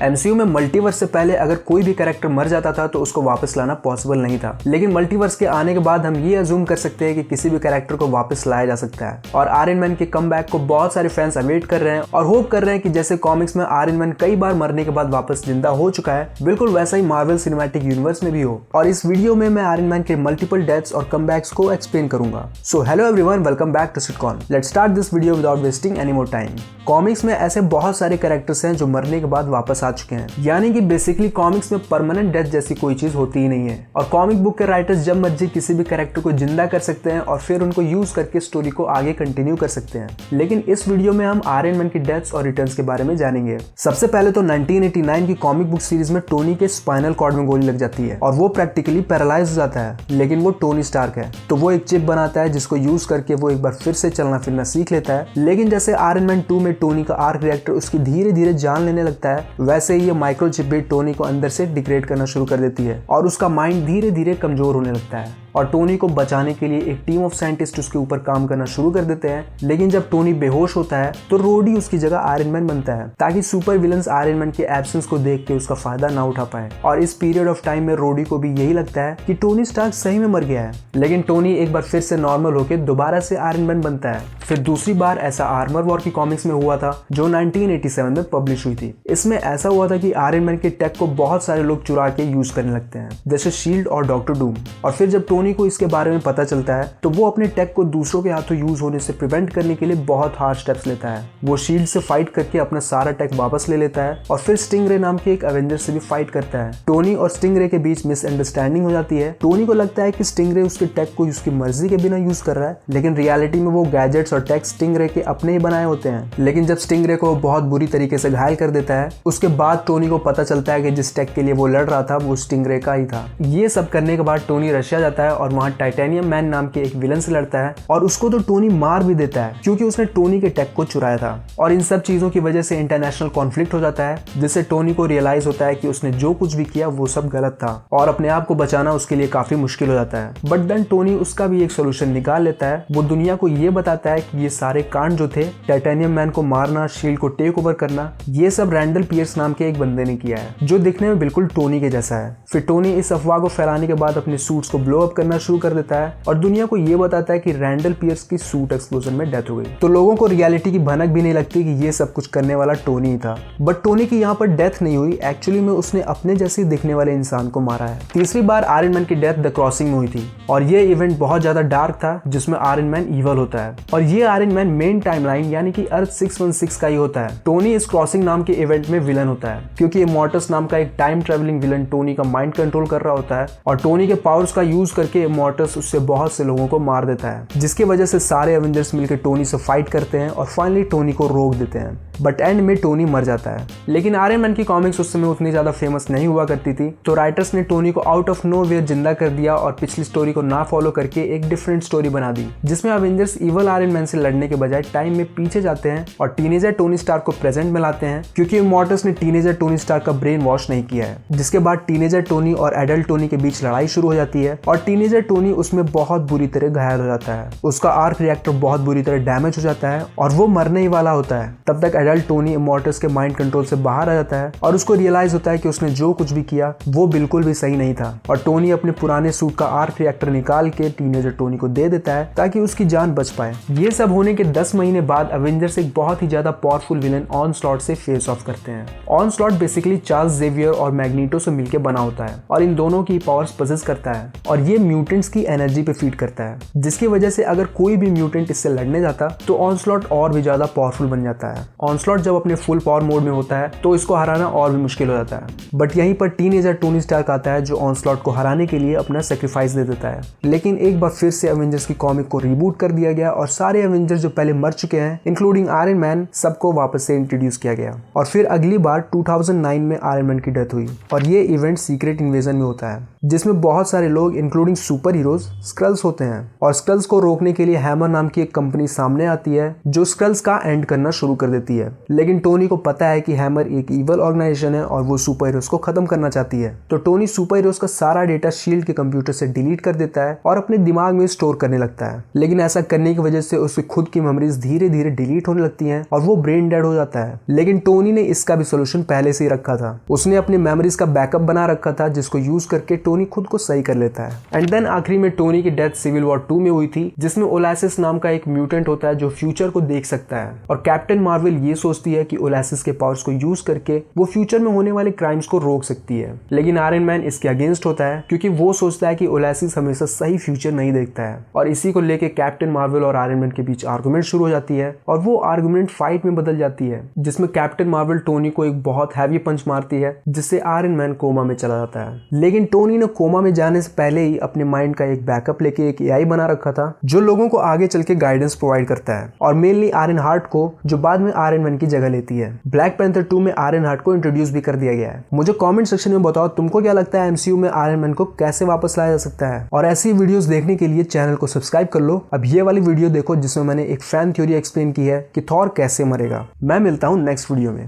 MCU में multiverse से पहले अगर कोई भी कैरेक्टर मर जाता था तो उसको वापस लाना पॉसिबल नहीं था, लेकिन मल्टीवर्स के आने के बाद हम ये अज्यूम कर सकते हैं कि किसी भी कैरेक्टर को वापस लाया जा सकता है। और आयरन मैन के कमबैक को बहुत सारे फैंस अवेट कर रहे हैं और होप कर रहे हैं कि जैसे कॉमिक्स में आयरन मैन कई बार मरने के बाद वापस जिंदा हो चुका है, बिल्कुल वैसा ही मार्वल सिनेमैटिक यूनिवर्स में भी हो। और इस वीडियो में मैं आयरन मैन के मल्टीपल डेथ्स और कमबैक्स को एक्सप्लेन करूंगा। So hello everyone, welcome back to Sitcon. Let's start this video without wasting any more time. Comics में ऐसे बहुत सारे कैरेक्टर्स हैं जो मरने के बाद वापस आ चुके हैं, यानी कि बेसिकली कॉमिक्स में परमानेंट डेथ जैसी कोई चीज होती ही नहीं है। और कॉमिक बुक के राइटर्स जब मर्जी किसी भी कैरेक्टर को जिंदा कर सकते हैं और फिर उनको यूज करके स्टोरी को आगे कंटिन्यू कर सकते हैं। लेकिन इस वीडियो में हम आयरन मैन की डेथ्स और रिटर्न्स के बारे में जानेंगे। सबसे पहले तो 1989 की कॉमिक बुक सीरीज में टोनी के स्पाइनल कॉर्ड में गोली लग जाती है और वो प्रैक्टिकली पैरालाइज हो जाता है, लेकिन वो टोनी स्टार्क है तो वो एक चिप बनाता है जिसको यूज करके वो एक बार फिर से चलना फिरना सीख लेता है। लेकिन जैसे आयरन मैन 2 में टोनी का आर्क रिएक्टर उसकी धीरे धीरे जान लेने लगता है, वैसे ही ये माइक्रोचिप भी टोनी को अंदर से डिग्रेड करना शुरू कर देती है और उसका माइंड धीरे धीरे कमजोर होने लगता है। और टोनी को बचाने के लिए एक टीम ऑफ साइंटिस्ट उसके ऊपर काम करना शुरू कर देते हैं। लेकिन जब टोनी बेहोश होता है तो रोडी उसकी जगह आयरन मैन बनता है ताकि सुपर विलन्स आयरन मैन के एब्सेंस को देख के उसका फायदा ना उठा पाए। और इस पीरियड ऑफ टाइम में रोडी को भी यही लगता है कि टोनी स्टार्क सही में मर गया है। लेकिन टोनी एक बार फिर से नॉर्मल होकर दोबारा से आयरन मैन बनता है। फिर दूसरी बार ऐसा आर्मर वॉर की कॉमिक्स में हुआ था जो 1987 में पब्लिश हुई थी। इसमें ऐसा हुआ था कि आयरन मैन के टेक को बहुत सारे लोग चुरा के यूज करने लगते हैं, जैसे शील्ड और डॉक्टर डूम। और फिर जब टोनी को इसके बारे में पता चलता है तो वो अपने टेक को दूसरों के हाथों यूज होने से प्रिवेंट करने के लिए बहुत हार्ड स्टेप्स लेता है। वो शील्ड से फाइट करके अपना सारा टेक वापस ले लेता है और फिर स्टिंगरे नाम के एक एवेंजर से भी फाइट करता है। टोनी और स्टिंगरे के बीच मिसअंडरस्टैंडिंग हो जाती है। टोनी को लगता है कि स्टिंगरे उसके टेक को उसकी मर्जी के बिना यूज कर रहा है, लेकिन रियलिटी में वो गैजेट्स और टेक स्टिंगरे के अपने ही बनाए होते हैं। लेकिन जब स्टिंगरे को बहुत बुरी तरीके से घायल कर देता है, उसके बाद टोनी को पता चलता है कि जिस टेक के लिए वो लड़ रहा था वो स्टिंगरे का ही था। ये सब करने के बाद टोनी रशिया जाता है और वहाँ टाइटेनियम मैन नाम के एक विलन से लड़ता है और उसको तो टोनी मार भी देता है क्योंकि उसने टोनी के टेक को चुराया था। और इन सब चीजों की वजह से इंटरनेशनल कॉन्फ्लिक्ट हो जाता है, जिससे टोनी को रियलाइज होता है कि उसने जो कुछ भी किया वो सब गलत था और अपने आप को बचाना उसके लिए काफी मुश्किल हो जाता है। बट देन टोनी उसका भी एक सोल्यूशन निकाल लेता है। वो दुनिया को ये बताता है कि ये सारे कांड जो थे, टाइटेनियम मैन को मारना, शील्ड को टेक ओवर करना, ये सब रैंडल पियर्स नाम के एक बंदे ने किया है जो दिखने में बिल्कुल टोनी के जैसा है। फिर टोनी इस अफवाह को फैलाने के बाद अपने सूट्स को ब्लो अप करना शुरू कर देता है और दुनिया को ये बताता है कि रैंडल पियर्स की सूट एक्सप्लोजन में डेथ हो गई। तो लोगों को रियलिटी की भनक भी नहीं लगती कि ये सब कुछ करने वाला टोनी ही था। बट टोनी की यहाँ पर डेथ नहीं हुई, एक्चुअली में उसने अपने जैसे दिखने वाले इंसान को मारा है। तीसरी बार आयरन मैन की डेथ द क्रॉसिंग में हुई थी और ये इवेंट बहुत ज्यादा डार्क था जिसमें आयरन मैन इवल होता है और ये आयरन मैन मेन टाइमलाइन यानी कि अर्थ 616 का ही होता है। टोनी इस क्रॉसिंग नाम के इवेंट में विलन होता है क्योंकि इमॉर्टस नाम का एक टाइम ट्रेवलिंग विलन टोनी का माइंड कंट्रोल कर रहा होता है और टोनी के पावर्स का यूज करके इमॉर्टस उससे बहुत से लोगों को मार देता है, जिसकी वजह से सारे एवेंजर्स मिलकर टोनी से फाइट करते हैं और फाइनली टोनी को रोक देते हैं। बट एंड में टोनी मर जाता है। लेकिन आयरन मैन की कॉमिक्स उस समय उतनी ज्यादा फेमस नहीं हुआ करती थी, तो राइटर्स ने टोनी को आउट ऑफ नोवेयर जिंदा कर दिया और पिछली स्टोरी को ना फॉलो करके एक डिफरेंट स्टोरी बना दी, जिसमें एवेंजर्स इवल आयरन मैन से लड़ने के बजाय टाइम में पीछे जाते हैं और टीनेजर टोनी स्टार्क को प्रेजेंट में लाते हैं क्योंकि इमॉर्टस ने टीनेजर टोनी स्टार्क का ब्रेन वॉश नहीं किया है। जिसके बाद टीनेजर टोनी और एडल्ट टोनी के बीच लड़ाई शुरू हो जाती है और टीनेजर टोनी उसमें बहुत बुरी तरह घायल हो जाता है। उसका आर्क रिएक्टर बहुत बुरी तरह डैमेज हो जाता है और वो मरने ही वाला होता है। तब तक एडल्ट टोनी इमॉर्टस के माइंड कंट्रोल से बाहर आ जाता है और उसको रियलाइज होता है कि उसने जो कुछ भी किया वो बिल्कुल भी सही नहीं था और टोनी अपने पुराने सूट का आर्क रिएक्टर निकाल के टीनेजर टोनी को दे देता है ताकि उसकी जान बच पाए। ये सब होने के 10 महीने बाद एवेंजर्स एक बहुत ही ज्यादा पावरफुल विलन ऑनस्लॉट से फेस ऑफ करते हैं। ऑनस्लॉट बेसिकली चार्ल्स जेवियर और मैग्नीटो से मिलकर बना होता है और इन दोनों की पावर्स पजेस करता है और ये म्यूटेंट्स की एनर्जी पे फीड करता है, जिसकी वजह से अगर कोई भी म्यूटेंट इससे लड़ने जाता तो ऑनस्लॉट और भी ज्यादा पावरफुल बन जाता है। ऑनस्लॉट जब अपने फुल पावर मोड में होता है तो इसको हराना और भी मुश्किल हो जाता है। बट यहीं पर टीनेजर टोनी स्टार्क आता है जो ऑनस्लॉट को हराने के लिए अपना सेक्रीफाइस दे देता है। लेकिन एक बार फिर से एवेंजर्स की कॉमिक को रिबूट कर दिया गया और सारे एवेंजर्स जो पहले मर चुके हैं इंक्लूडिंग आयरन मैन सबको वापस से इंट्रोड्यूस किया गया। और फिर अगली बार 2009 में आयरन मैन की डेथ हुई और ये इवेंट सीक्रेट इन्वेजन में होता है जिसमें बहुत सारे लोग including coming super heroes squirrels होते हैं और स्क्रल्स को रोकने के लिए हैमर नाम की एक कंपनी सामने आती है जो स्क्रल्स का एंड करना शुरू कर देती है। लेकिन टोनी को पता है कि हैमर एक इवल ऑर्गेनाइजेशन है और वो सुपर हीरोज को खत्म करना चाहती है। तो टोनी सुपर हीरोज का सारा डेटा शील्ड के कंप्यूटर से डिलीट कर देता है और अपने दिमाग में स्टोर करने लगता है। लेकिन ऐसा करने की वजह से उसकी खुद की मेमोरीज धीरे धीरे डिलीट होने लगती हैं और वो ब्रेन डेड हो जाता है। लेकिन टोनी ने इसका भी सोल्यूशन पहले से ही रखा था। उसने अपनी मेमोरीज का बैकअप बना रखा था जिसको यूज करके टोनी खुद को सही कर लेता है। एंड देन आखिरी में टोनी की डेथ सिविल वॉर 2 में हुई थी, जिसमें ओलासिस नाम का एक म्यूटेंट होता है जो फ्यूचर को देख सकता है और कैप्टन मार्वल ये सोचती है कि ओलासिस के पावर्स को यूज करके वो फ्यूचर में होने वाले क्राइम्स को रोक सकती है। लेकिन आयरन मैन इसके अगेंस्ट होता है क्योंकि वो सोचता है कि ओलासिस हमेशा सही फ्यूचर नहीं देखता है और इसी को लेके कैप्टन मार्वल और आयरन मैन के बीच आर्गुमेंट शुरू हो जाती है और वो आर्गुमेंट फाइट में बदल जाती है, जिसमें कैप्टन मार्वल टोनी को एक बहुत हैवी पंच मारती है जिससे आयरन मैन कोमा में चला जाता है। लेकिन टोनी ने कोमा में जाने से पहले ही अपने माइंड का एक बैकअप लेके एक एआई बना रखा था जो लोगों को आगे चल के गाइडेंस प्रोवाइड करता है और मेनली आयरन हार्ट को, जो बाद में आयरन मैन की जगह लेती है। ब्लैक पैंथर 2 में आयरन हार्ट को इंट्रोड्यूस भी कर दिया गया है। मुझे कमेंट सेक्शन में बताओ तुमको क्या लगता है एमसीयू में आयरन मैन को कैसे वापस लाया जा सकता है। और ऐसी वीडियोस देखने के लिए चैनल को सब्सक्राइब कर लो। अब ये वाली वीडियो देखो जिसमें मैंने एक फैन थ्योरी एक्सप्लेन की है कि थॉर कैसे मरेगा। मैं मिलता हूँ नेक्स्ट वीडियो में।